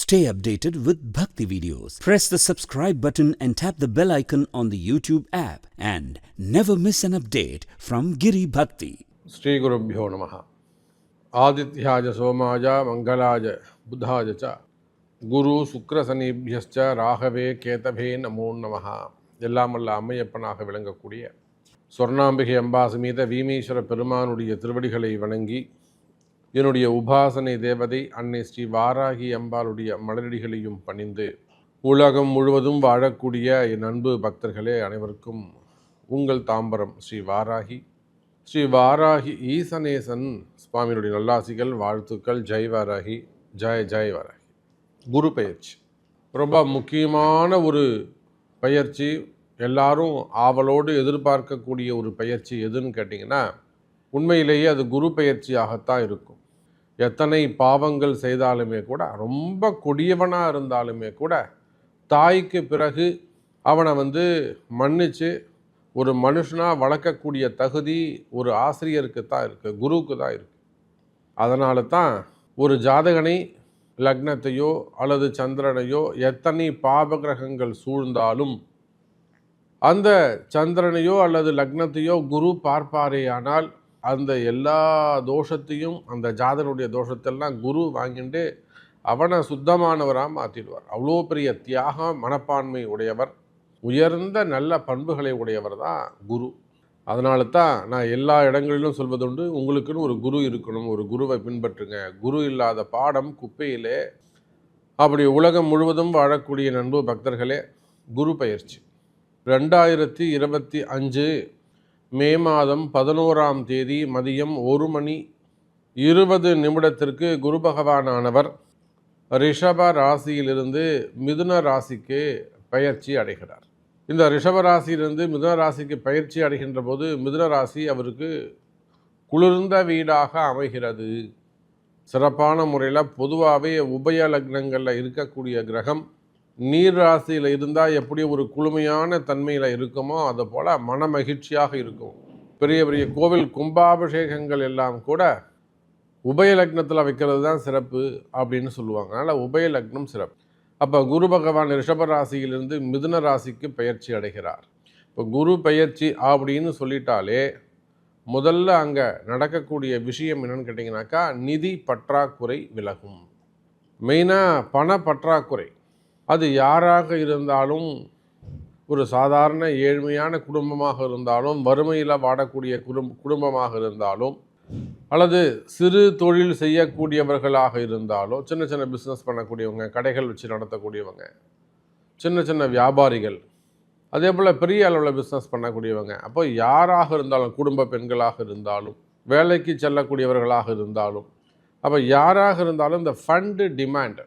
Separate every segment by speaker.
Speaker 1: Stay updated with Bhakti videos. Press the subscribe button and tap the bell icon on the YouTube app and never miss an update from Giri Bhakti.
Speaker 2: Sri Gurubhyo Namaha. Adityaja Somaja Mangalaja Buddhaja Cha Guru Sukra Sanibhyascha Rahave Ketave Namo Namaha. எல்லாமல்ல அம்மையப்பனாக விளங்கக்கூடிய சொர்ணாம்பிகை அம்பா சமேத வீமேஸ்வர பெருமானுடைய திருவடிகளை வணங்கி என்னுடைய உபாசனை தேவதை அன்னை ஸ்ரீ வாராகி அம்பாளுடைய மலரடிகளையும் பணிந்து உலகம் முழுவதும் வாழக்கூடிய என் அன்பு பக்தர்களே அனைவருக்கும் உங்கள் தாம்பரம் ஸ்ரீ வாராகி ஈசனேசன் சுவாமியுடைய நல்லாசிகள் வாழ்த்துக்கள். ஜெய் வாராகி, ஜெய் வாராகி. குரு பயிற்சி ரொம்ப முக்கியமான ஒரு பயிற்சி. எல்லாரும் ஆவலோடு எதிர்பார்க்கக்கூடிய ஒரு பயிற்சி எதுன்னு கேட்டிங்கன்னா உண்மையிலேயே அது குரு பயிற்சியாகத்தான் இருக்கும். எத்தனை பாவங்கள் செய்தாலுமே கூட, ரொம்ப கொடியவனாக இருந்தாலுமே கூட, தாய்க்கு பிறகு அவனை மன்னித்து ஒரு மனுஷனாக வளர்க்கக்கூடிய தகுதி ஒரு ஆசிரியருக்கு தான் இருக்குது, குருவுக்கு தான் இருக்குது. அதனால தான் ஒரு ஜாதகனை லக்னத்தையோ அல்லது சந்திரனையோ எத்தனை பாபகிரகங்கள் சூழ்ந்தாலும் அந்த சந்திரனையோ அல்லது லக்னத்தையோ குரு பார்ப்பாரேயானால் அந்த எல்லா தோஷத்தையும், அந்த ஜாதகனுடைய தோஷத்தெல்லாம் குரு வாங்கிட்டு அவனை சுத்தமானவராக மாற்றிடுவார். அவ்வளோ பெரிய தியாக மனப்பான்மை உடையவர், உயர்ந்த நல்ல பண்புகளை உடையவர் தான் குரு. அதனால தான் நான் எல்லா இடங்களிலும் சொல்வதுண்டு, உங்களுக்குன்னு ஒரு குரு இருக்கணும், ஒரு குருவை பின்பற்றுங்க. குரு இல்லாத பாடம் குப்பையிலே. அப்படி உலகம் முழுவதும் வாழக்கூடிய நண்பு பக்தர்களே, குரு பயிற்சி 2025 மே மாதம் 11ஆம் தேதி மதியம் 1:20 குரு பகவானானவர் ரிஷப ராசியிலிருந்து மிதுன ராசிக்கு பயிற்சி அடைகிறார். இந்த ரிஷப ராசியிலிருந்து மிதுன ராசிக்கு பயிற்சி அடைகின்ற போது மிதுன ராசி அவருக்கு குளிர்ந்த வீடாக அமைகிறது. சிறப்பான முறையில் பொதுவாகவே உபய லக்னங்களில் இருக்கக்கூடிய கிரகம் நீர் ராசியில் இருந்தால் எப்படி ஒரு குளுமையான தன்மையில் இருக்குமோ அது போல் மன மகிழ்ச்சியாக இருக்கும். பெரிய பெரிய கோவில் கும்பாபிஷேகங்கள் எல்லாம் கூட உபய லக்னத்தில் வைக்கிறது தான் சிறப்பு அப்படின்னு சொல்லுவாங்க. அதனால் உபய லக்னம் சிறப்பு. அப்போ குரு பகவான் ரிஷப ராசியிலிருந்து மிதுன ராசிக்கு பயிற்சி அடைகிறார். இப்போ குரு பயிற்சி அப்படின்னு சொல்லிட்டாலே முதல்ல அங்கே நடக்கக்கூடிய விஷயம் என்னன்னு கேட்டிங்கனாக்கா, நிதி பற்றாக்குறை விலகும். மெயினாக பண பற்றாக்குறை. அது யாராக இருந்தாலும், ஒரு சாதாரண ஏழ்மையான குடும்பமாக இருந்தாலும், வறுமையில் வாடக்கூடிய குடும்பமாக இருந்தாலும், அல்லது சிறு தொழில் செய்யக்கூடியவர்களாக இருந்தாலும், சின்ன சின்ன பிஸ்னஸ் பண்ணக்கூடியவங்க, கடைகள் வச்சு நடத்தக்கூடியவங்க, சின்ன சின்ன வியாபாரிகள், அதே போல் பெரிய அளவில் பிஸ்னஸ் பண்ணக்கூடியவங்க, அப்போ யாராக இருந்தாலும், குடும்ப பெண்களாக இருந்தாலும், வேலைக்கு செல்லக்கூடியவர்களாக இருந்தாலும், அப்போ யாராக இருந்தாலும் இந்த ஃபண்டு டிமாண்ட்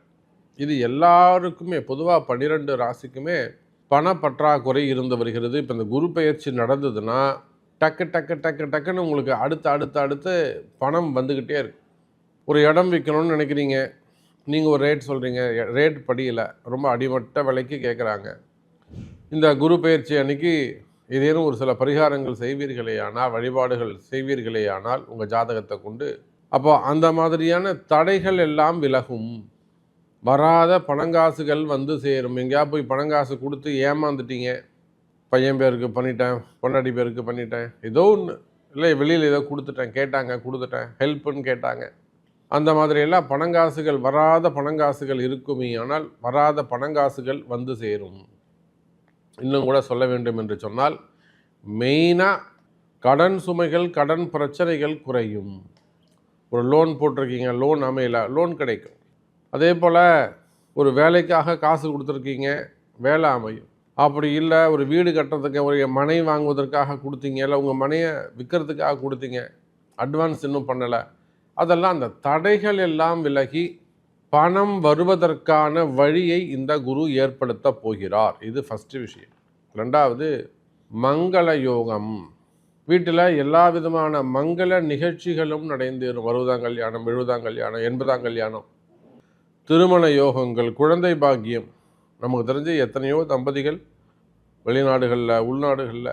Speaker 2: இது எல்லாருக்குமே பொதுவாக 12 ராசிக்குமே பண பற்றாக்குறை இருந்து வருகிறது. இப்போ இந்த குரு பயிற்சி நடந்ததுன்னா டக்குன்னு உங்களுக்கு அடுத்து பணம் வந்துக்கிட்டே இருக்கு. ஒரு இடம் விற்கணும்னு நினைக்கிறீங்க, நீங்கள் ஒரு ரேட் சொல்கிறீங்க, ரேட் படியில் ரொம்ப அடிமட்ட விலைக்கு கேட்குறாங்க. இந்த குரு பயிற்சி அன்னைக்கு ஏதேனும் ஒரு சில பரிகாரங்கள் செய்வீர்களேயானால், வழிபாடுகள் செய்வீர்களேயானால் உங்கள் ஜாதகத்தை கொண்டு, அப்போ அந்த மாதிரியான தடைகள் எல்லாம் விலகும். வராத பணங்காசுகள் சேரும். எங்கேயா போய் பணங்காசு கொடுத்து ஏமாந்துட்டீங்க, பையன் பேருக்கு பண்ணிட்டேன், பொண்டாட்டி பேருக்கு பண்ணிட்டேன், ஏதோ ஒன்று இல்லை, வெளியில் ஏதோ கொடுத்துட்டேன், ஹெல்ப்புன்னு கேட்டாங்க, அந்த மாதிரியெல்லாம் பணங்காசுகள், வராத பணங்காசுகள் இருக்குமே. ஆனால் வராத பணங்காசுகள் சேரும். இன்னும் கூட சொல்ல வேண்டும் என்று சொன்னால், மெயினாக கடன் சுமைகள், கடன் பிரச்சனைகள் குறையும். ஒரு லோன் போட்டிருக்கீங்க, லோன் அமையல, லோன் கிடைக்கும். அதே போல் ஒரு வேலைக்காக காசு கொடுத்துருக்கீங்க, வேலை அமையும். அப்படி இல்லை, ஒரு வீடு கட்டுறதுக்கு, ஒரு மனை வாங்குவதற்காக கொடுத்தீங்க, இல்லை உங்கள் மனையை விற்கிறதுக்காக கொடுத்தீங்க, அட்வான்ஸ் இன்னும் பண்ணலை, அதெல்லாம் அந்த தடைகள் எல்லாம் விலகி பணம் வருவதற்கான வழியை இந்த குரு ஏற்படுத்த போகிறார். இது ஃபஸ்ட்டு விஷயம். ரெண்டாவது, மங்கள யோகம். வீட்டில் எல்லா விதமான மங்கள நிகழ்ச்சிகளும் நடந்தேறும். 60ஆம் கல்யாணம், 70ஆம் கல்யாணம், 80ஆம் கல்யாணம், திருமண யோகங்கள், குழந்தை பாக்கியம். நமக்கு தெரிஞ்ச எத்தனையோ தம்பதிகள் வெளிநாடுகளில், உள்நாடுகளில்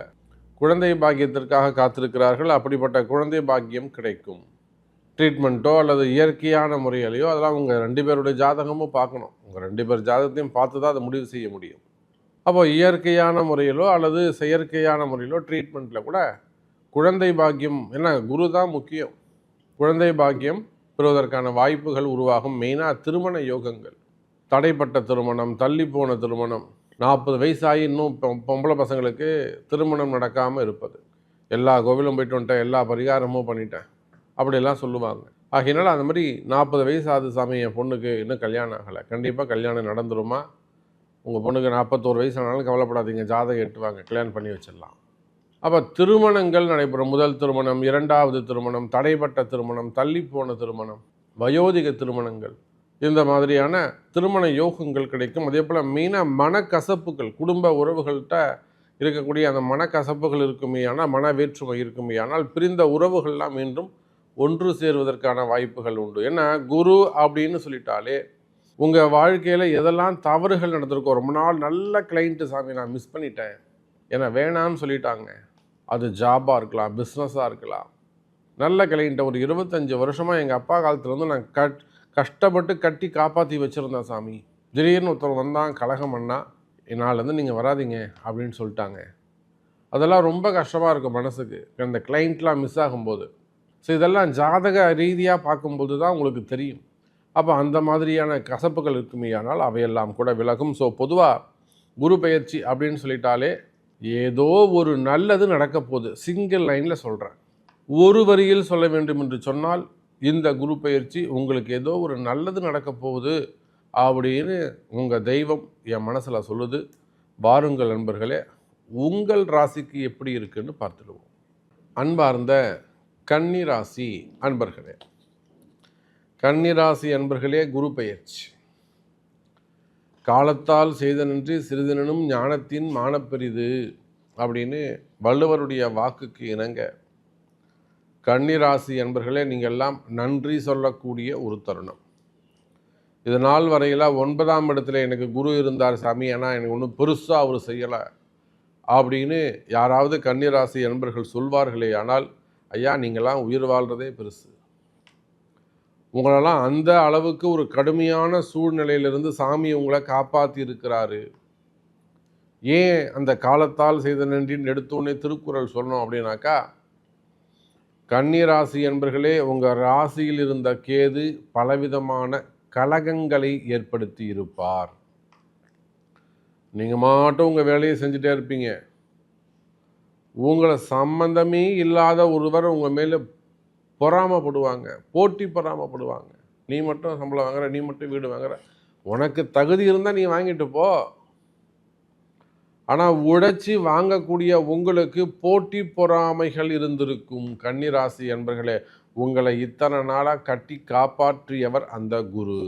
Speaker 2: குழந்தை பாக்கியத்திற்காக காத்திருக்கிறார்கள். அப்படிப்பட்ட குழந்தை பாக்கியம் கிடைக்கும். ட்ரீட்மெண்ட்டோ அல்லது இயற்கையான முறையிலையோ அதெல்லாம் உங்கள் 2 பேருடைய ஜாதகமும் பார்க்கணும். உங்கள் 2 பேர் ஜாதகத்தையும் பார்த்து தான் அதை முடிவு செய்ய முடியும். அப்போ இயற்கையான முறையிலோ அல்லது செயற்கையான முறையிலோ ட்ரீட்மெண்ட்டில் கூட குழந்தை பாக்கியம், ஏன்னா குரு தான் முக்கியம். குழந்தை பாக்கியம் பெறுவதற்கான வாய்ப்புகள் உருவாகும். மெயினாக திருமண யோகங்கள், தடைப்பட்ட திருமணம், தள்ளி போன திருமணம், 40 வயசாகி இன்னும் பொம்பளை பசங்களுக்கு திருமணம் நடக்காமல் இருப்பது, எல்லா கோவிலும் போயிட்டு வந்துட்டேன், எல்லா பரிகாரமும் பண்ணிட்டேன் அப்படிலாம் சொல்லுவாங்க. ஆகையினால அந்த மாதிரி 40 வயசு ஆகுது சாமி, என் பொண்ணுக்கு இன்னும் கல்யாணம் ஆகலை, கண்டிப்பாக கல்யாணம் நடந்துருமா? உங்கள் பொண்ணுக்கு 41 வயசு ஆனாலும் கவலைப்படாதீங்க, ஜாதகம் எட்டுவாங்க, கல்யாணம் பண்ணி வச்சிடலாம். அப்போ திருமணங்கள் நடைபெறும். முதல் திருமணம், 2வது திருமணம், தடைப்பட்ட திருமணம், தள்ளிப்போன திருமணம், வயோதிக திருமணங்கள், இந்த மாதிரியான திருமண யோகங்கள் கிடைக்கும். அதே போல் மெயினாக மனக்கசப்புகள், குடும்ப உறவுகள்கிட்ட இருக்கக்கூடிய அந்த மனக்கசப்புகள் இருக்குமே ஆனால், மன வேற்றுமை இருக்குமே ஆனால், பிரிந்த உறவுகள்லாம் மீண்டும் ஒன்று சேருவதற்கான வாய்ப்புகள் உண்டு. ஏன்னா குரு அப்படின்னு சொல்லிட்டாலே உங்கள் வாழ்க்கையில் எதெல்லாம் தவறுகள் நடந்திருக்கோ, ரொம்ப நாள் நல்ல கிளைண்ட்டு சாமி நான் மிஸ் பண்ணிட்டேன், ஏன்னா வேணான்னு சொல்லிட்டாங்க, அது ஜாபாக இருக்கலாம், பிஸ்னஸாக இருக்கலாம், நல்ல கிளைண்ட்டை ஒரு 25 வருஷமாக எங்கள் அப்பா காலத்துலேருந்து நான் கஷ்டப்பட்டு கட்டி காப்பாற்றி வச்சுருந்தேன் சாமி, திடீர்னு ஒருத்தர் வந்தான் கலகம் பண்ணா, என்னாலேருந்து நீங்கள் வராதிங்க அப்படின்னு சொல்லிட்டாங்க. அதெல்லாம் ரொம்ப கஷ்டமாக இருக்கும் மனசுக்கு, அந்த கிளைண்ட்லாம் மிஸ் ஆகும்போது. ஸோ இதெல்லாம் ஜாதக ரீதியாக பார்க்கும்போது தான் உங்களுக்கு தெரியும். அப்போ அந்த மாதிரியான கசப்புகள் இருக்குமே ஆனால் அவையெல்லாம் கூட விலகும். ஸோ பொதுவாக குரு பெயர்ச்சி அப்படின்னு சொல்லிட்டாலே ஏதோ ஒரு நல்லது நடக்க போகுது. சிங்கிள் லைனில் சொல்கிறேன், ஒரு வரியில் சொல்ல வேண்டும் என்று சொன்னால் இந்த குரு பெயர்ச்சி உங்களுக்கு ஏதோ ஒரு நல்லது நடக்க போகுது அப்படின்னு உங்கள் தெய்வம் என் மனசில் சொல்லுது. வாருங்கள் நண்பர்களே, உங்கள் ராசிக்கு எப்படி இருக்குன்னு பார்த்துடுவோம். அன்பார்ந்த கன்னிராசி அன்பர்களே, கன்னிராசி அன்பர்களே, குரு பெயர்ச்சி காலத்தால் செய்தனன்றி சிறிதனும் ஞானத்தின் மானப்பெரிது அப்படின்னு வள்ளுவருடைய வாக்குக்கு இணங்க கன்னிராசி அன்பர்களே நீங்கள் எல்லாம் நன்றி சொல்லக்கூடிய ஒரு தருணம். இது நாள் வரையில் 9ஆம் இடத்துல எனக்கு குரு இருந்தார் சாமி, ஆனால் எனக்கு ஒன்றும் பெருசாக அவர் செய்யலை அப்படின்னு யாராவது கன்னிராசி அன்பர்கள் சொல்வார்களே ஆனால், ஐயா நீங்கள்லாம் உயிர் வாழ்கிறதே பெருசு. உங்களெல்லாம் அந்த அளவுக்கு ஒரு கடுமையான சூழ்நிலையிலிருந்து சாமி உங்களை காப்பாற்றி இருக்கிறாரு. ஏன் அந்த காலத்தால் செய்த நன்றின்னு எடுத்தோடனே திருக்குறள் சொல்லணும் அப்படின்னாக்கா, கன்னிராசி என்பர்களே, உங்கள் ராசியில் இருந்த கேது பலவிதமான கலகங்களை ஏற்படுத்தி இருப்பார். நீங்கள் மட்டும் உங்கள் வேலையை செஞ்சுட்டே இருப்பீங்க. உங்களை சம்பந்தமே இல்லாத ஒருவர் உங்கள் மேலே பொறாமப்படுவாங்க, போட்டி பொறாமப்படுவாங்க. நீ மட்டும் சம்பளம் வாங்குற, நீ மட்டும் வீடு வாங்குற, உனக்கு தகுதி இருந்தால் நீ வாங்கிட்டு போ. ஆனால் உழைச்சி வாங்கக்கூடிய உங்களுக்கு போட்டி பொறாமைகள் இருந்திருக்கும். கன்னிராசி என்பர்களே, உங்களை இத்தனை நாளாக கட்டி காப்பாற்றியவர் அந்த குரு.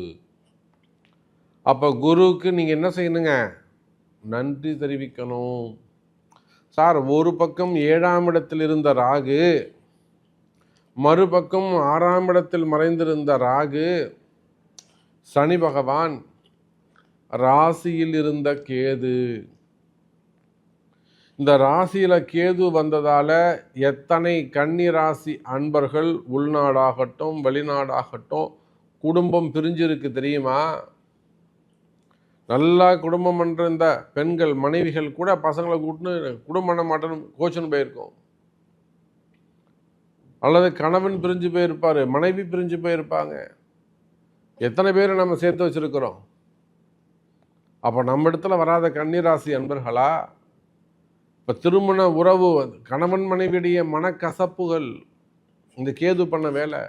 Speaker 2: அப்போ குருவுக்கு நீங்கள் என்ன செய்யணுங்க? நன்றி தெரிவிக்கணும். சார், ஒரு பக்கம் 7ஆம் இடத்தில் இருந்த ராகு, மறுபக்கம் 6ஆம் இடத்தில் மறைந்திருந்த ராகு, சனி பகவான், ராசியில் இருந்த கேது. இந்த ராசியில் கேது வந்ததால் எத்தனை கன்னிராசி அன்பர்கள் உள்நாடாகட்டும் வெளிநாடாகட்டும் குடும்பம் பிரிஞ்சிருக்கு தெரியுமா? நல்லா குடும்பம் பண்ணுற இந்த பெண்கள் மனைவிகள் கூட பசங்களை கூட்டின்னு குடும்பம் பண்ண மாட்டேன்னு கோச்சுன்னு போயிருக்கோம். அல்லது கணவன் பிரிஞ்சு போயிருப்பார், மனைவி பிரிஞ்சு போயிருப்பாங்க. எத்தனை பேரை நம்ம சேர்த்து வச்சிருக்கிறோம்? அப்போ நம்ம இடத்துல வராத கன்னிராசி அன்பர்களா? இப்போ திருமண உறவு, கணவன் மனைவியுடைய மனக்கசப்புகள், இந்த கேது பண்ண வேலை,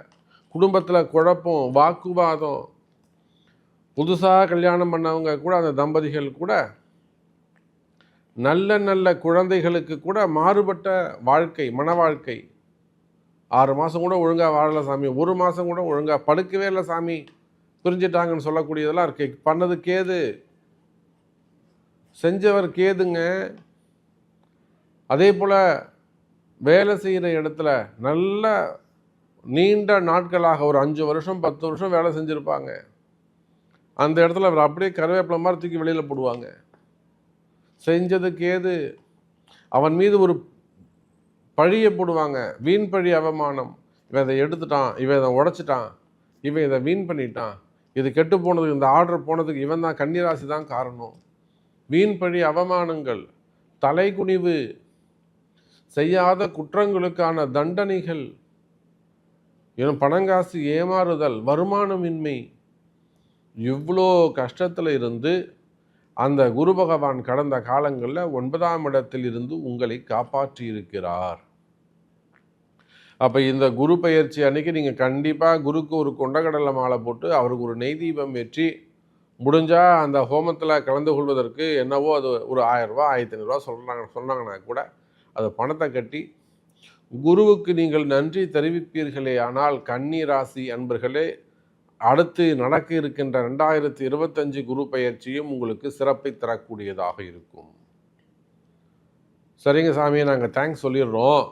Speaker 2: குடும்பத்தில் குழப்பம், வாக்குவாதம், புதுசாக கல்யாணம் பண்ணவங்க கூட, அந்த தம்பதிகள் கூட நல்ல நல்ல குழந்தைகளுக்கு கூட மாறுபட்ட வாழ்க்கை, மன வாழ்க்கை. 6 மாதம் கூட ஒழுங்காக வாழலை சாமி, 1 மாதம் கூட ஒழுங்காக படுக்கவே இல்லை சாமி, பிரிஞ்சிட்டாங்கன்னு சொல்லக்கூடியதெல்லாம் இருக்கு. பண்ணது கேது, செஞ்சவர் கேதுங்க. அதே போல் வேலை செய்கிற இடத்துல நல்ல நீண்ட நாட்களாக ஒரு 5 வருஷம் 10 வருஷம் வேலை செஞ்சுருப்பாங்க. அந்த இடத்துல அவர் அப்படியே கருவேப்பிலை மாதிரி தூக்கி வெளியில் போடுவாங்க. செஞ்சது கேது. அவன் மீது ஒரு பழியை போடுவாங்க, வீண் பழி, அவமானம். இவன் இதை எடுத்துட்டான், இவன் இதை உடைச்சிட்டான், இவன் இதை வீண் பண்ணிட்டான், இது கெட்டு போனதுக்கு, இந்த ஆர்டர் போனதுக்கு இவன் தான், கன்னிராசி தான் காரணம். வீண் பழி, அவமானங்கள், தலைகுனிவு, செய்யாத குற்றங்களுக்கான தண்டனைகள், இன்னும் பணங்காசு ஏமாறுதல், வருமானமின்மை, இவ்வளோ கஷ்டத்தில் இருந்து அந்த குரு பகவான் கடந்த காலங்களில் 9ஆம் இடத்தில் இருந்து உங்களை காப்பாற்றி இருக்கிறார். அப்போ இந்த குரு பயிற்சி அன்னைக்கு நீங்கள் கண்டிப்பாக குருக்கு ஒரு கொண்டக்கடலை மாலை போட்டு அவருக்கு ஒரு நெய் தீபம் ஏற்றி, முடிஞ்சால் அந்த ஹோமத்தில் கலந்து கொள்வதற்கு என்னவோ அது ஒரு 1000 ரூபா 1500 ரூபா சொன்னாங்கன்னா கூட அது பணத்தை கட்டி குருவுக்கு நீங்கள் நன்றி தெரிவிப்பீர்களே. ஆனால் கன்னி ராசி அன்பர்களே, அடுத்து நடக்க இருக்கின்ற 2025 குரு பயிற்சியும் உங்களுக்கு சிறப்பை தரக்கூடியதாக இருக்கும். சரிங்க சாமியை நாங்கள் தேங்க்ஸ் சொல்லிடுறோம்.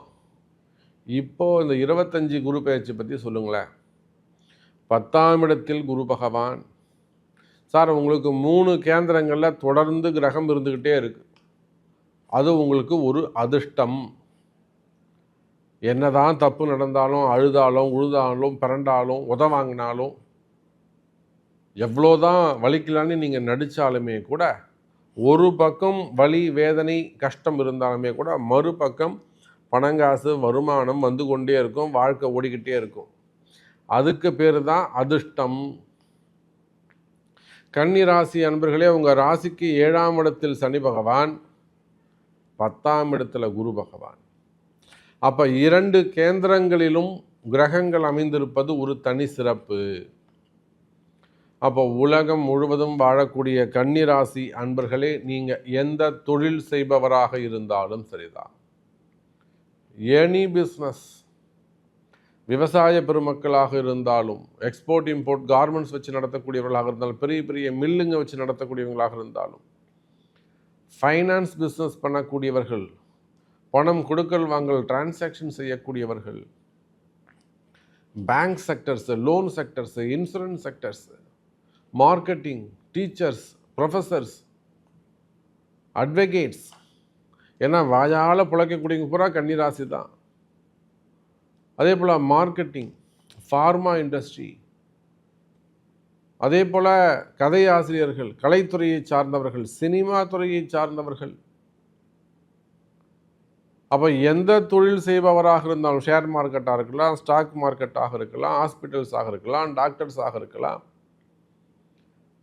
Speaker 2: இப்போது இந்த 25 குரு பயிற்சி பற்றி சொல்லுங்களேன். 10ஆம் இடத்தில் குரு பகவான். சார் உங்களுக்கு 3 கேந்திரங்களில் தொடர்ந்து கிரகம் இருந்துக்கிட்டே இருக்கு. அது உங்களுக்கு ஒரு அதிர்ஷ்டம். என்னதான் தப்பு நடந்தாலும், அழுதாலும், உழுதாலும், பிறண்டாலும், வாங்கினாலும், எவ்வளோதான் வலிக்கலான்னு நீங்கள் நடித்தாலுமே கூட, ஒரு பக்கம் வலி, வேதனை, கஷ்டம் இருந்தாலுமே கூட மறுபக்கம் பணங்காசு, வருமானம் வந்து கொண்டே இருக்கும், வாழ்க்கை ஓடிக்கிட்டே இருக்கும். அதுக்கு பேர் தான் அதிர்ஷ்டம். கன்னி ராசி அன்பர்களே, உங்கள் ராசிக்கு 7ஆம் இடத்தில் சனி பகவான், 10ஆம் இடத்துல குரு பகவான். அப்போ 2 கேந்திரங்களிலும் கிரகங்கள் அமைந்திருப்பது ஒரு தனி சிறப்பு. அப்போ உலகம் முழுவதும் வாழக்கூடிய கன்னி ராசி அன்பர்களே, நீங்கள் எந்த தொழில் செய்பவராக இருந்தாலும் சரிதான், எனி பிஸ்னஸ், விவசாய பெருமக்களாக இருந்தாலும், எக்ஸ்போர்ட் இம்போர்ட் கார்மெண்ட்ஸ் வச்சு நடத்தக்கூடியவர்களாக இருந்தாலும், பெரிய பெரிய மில்லுங்க வச்சு நடத்தக்கூடியவங்களாக இருந்தாலும், ஃபைனான்ஸ் பிஸ்னஸ் பண்ணக்கூடியவர்கள், பணம் கொடுக்கல் வாங்கல் டிரான்சாக்ஷன் செய்யக்கூடியவர்கள், bank sectors, loan sectors, insurance sectors, marketing, teachers, professors, advocates, ஏன்னா வாயால் பிழைக்கக்கூடியவங்க பூரா கன்னிராசி தான். அதே போல் மார்க்கெட்டிங், ஃபார்மா இண்டஸ்ட்ரி, அதே போல் கதை ஆசிரியர்கள், கலைத்துறையை சார்ந்தவர்கள், சினிமா துறையை சார்ந்தவர்கள். அப்போ எந்த தொழில் செய்பவராக இருந்தாலும், ஷேர் மார்க்கெட்டாக இருக்கலாம், ஸ்டாக் மார்க்கெட்டாக இருக்கலாம், ஹாஸ்பிட்டல்ஸாக இருக்கலாம், டாக்டர்ஸாக இருக்கலாம்,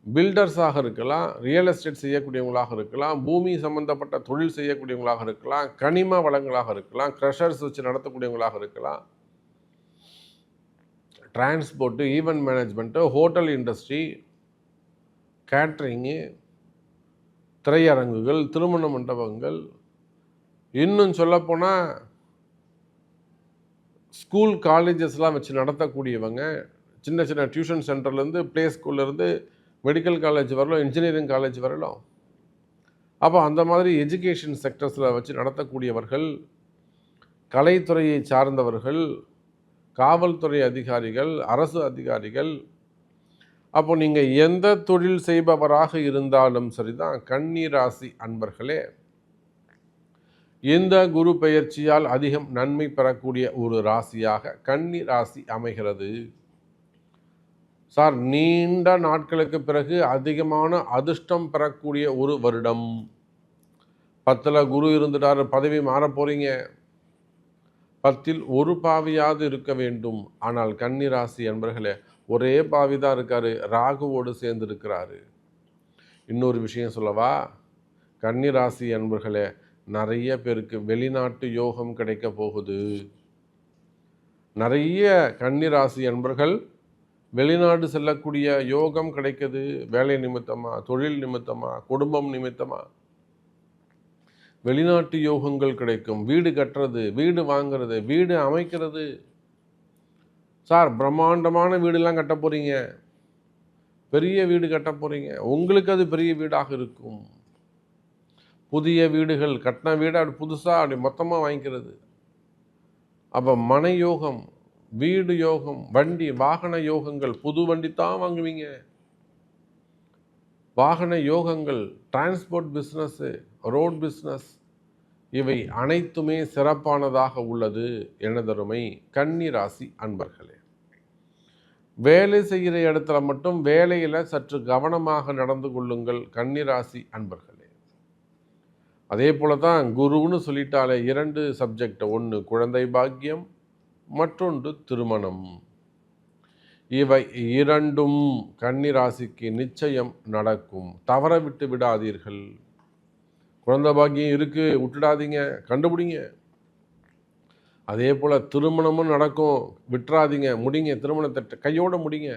Speaker 2: பில்டர்ஸாக இருக்கலாம், ரியல் எஸ்டேட் செய்யக்கூடியவங்களாக இருக்கலாம், பூமி சம்பந்தப்பட்ட தொழில் செய்யக்கூடியவங்களாக இருக்கலாம், கனிம வளங்களாக இருக்கலாம், க்ரஷர்ஸ் வச்சு நடத்தக்கூடியவங்களாக இருக்கலாம், transport, event management, hotel industry, catering, திரையரங்குகள், திருமண மண்டபங்கள், இன்னும் சொல்லப்போனால் ஸ்கூல் காலேஜஸ்லாம் வச்சு நடத்தக்கூடியவங்க, சின்ன சின்ன டியூஷன் சென்டர்லேருந்து, ப்ளே ஸ்கூல்லேருந்து, மெடிக்கல் காலேஜ் வரலாம், இன்ஜினியரிங் காலேஜ் வரலாம். அப்போ அந்த மாதிரி எஜுகேஷன் செக்டர்ஸில் வச்சு நடத்தக்கூடியவர்கள், கலைத்துறையை சார்ந்தவர்கள், காவல்துறை அதிகாரிகள், அரசு அதிகாரிகள். அப்போ நீங்கள் எந்த தொழில் செய்பவராக இருந்தாலும் சரிதான் கன்னி ராசி அன்பர்களே, இந்த குரு பெயர்ச்சியால் அதிகம் நன்மை பெறக்கூடிய ஒரு ராசியாக கன்னி ராசி அமைகிறது. சார், நீண்ட நாட்களுக்கு பிறகு அதிகமான அதிர்ஷ்டம் பெறக்கூடிய ஒரு வருடம். 10ல் குரு இருந்துட்டார், பதவி மாற போறீங்க. 10ல் ஒரு பாவியாவது இருக்க வேண்டும். ஆனால் கன்னி ராசி அன்பர்களே, ஒரே பாவி தான் இருக்காரு, ராகுவோடு சேர்ந்து இருக்கிறாரு. இன்னொரு விஷயம் சொல்லவா, கன்னி ராசி அன்பர்களே, நிறைய பேருக்கு வெளிநாட்டு யோகம் கிடைக்க போகுது. நிறைய கன்னி ராசி அன்பர்கள் வெளிநாடு செல்லக்கூடிய யோகம் கிடைக்குது. வேலை நிமித்தமா, தொழில் நிமித்தமா, குடும்பம் நிமித்தமா வெளிநாட்டு யோகங்கள் கிடைக்கும். வீடு கட்டுறது, வீடு வாங்கிறது, வீடு அமைக்கிறது. சார், பிரம்மாண்டமான வீடுலாம் கட்ட போறீங்க, பெரிய வீடு கட்ட போறீங்க, உங்களுக்கு அது பெரிய வீடாக இருக்கும். புதிய வீடுகள், கட்டின வீடு அப்படி புதுசாக அப்படி மொத்தமாக வாங்கிக்கிறது. அப்போ மனை யோகம், வீடு யோகம், வண்டி வாகன யோகங்கள், புது வண்டி தான் வாங்குவீங்க. வாகன யோகங்கள், டிரான்ஸ்போர்ட் பிஸ்னஸ்ஸு, ரோட் பிஸ்னஸ், இவை அனைத்துமே சிறப்பானதாக உள்ளது எனதருமை கன்னி ராசி அன்பர்களே. வேலை செய்கிற இடத்துல மட்டும் வேலையில் சற்று கவனமாக நடந்து கொள்ளுங்கள் கன்னி ராசி அன்பர்களே. அதே போல தான் குருன்னு சொல்லிட்டாலே 2 சப்ஜெக்ட், ஒன்று குழந்தை பாக்கியம், மற்றொன்று திருமணம். இவை 2ம் கன்னி ராசிக்கு நிச்சயம் நடக்கும். தவற விட்டு விடாதீர்கள். குழந்தை பாக்கியம் இருக்குது, விட்டுடாதீங்க, கண்டுபிடிங்க. அதே போல் திருமணமும் நடக்கும், விட்டுறாதீங்க, முடிங்க. திருமணத்தை கையோடு முடிங்க.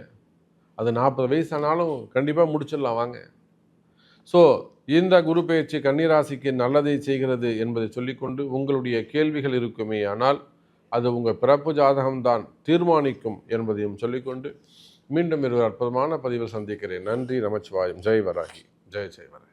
Speaker 2: அது 40 வயசு ஆனாலும் கண்டிப்பாக முடிச்சிடலாம் வாங்க. ஸோ இந்த குரு பெயர்ச்சி கன்னிராசிக்கு நல்லதை செய்கிறது என்பதை சொல்லிக்கொண்டு, உங்களுடைய கேள்விகள் இருக்குமே ஆனால் அது உங்கள் பிறப்பு ஜாதகம்தான் தீர்மானிக்கும் என்பதையும் சொல்லிக்கொண்டு மீண்டும் ஒரு அற்புதமான பதிவில் சந்திக்கிறேன். நன்றி, நமச்சிவாயம். ஜெய் வராகி, ஜெய் ஜெய் வராகி.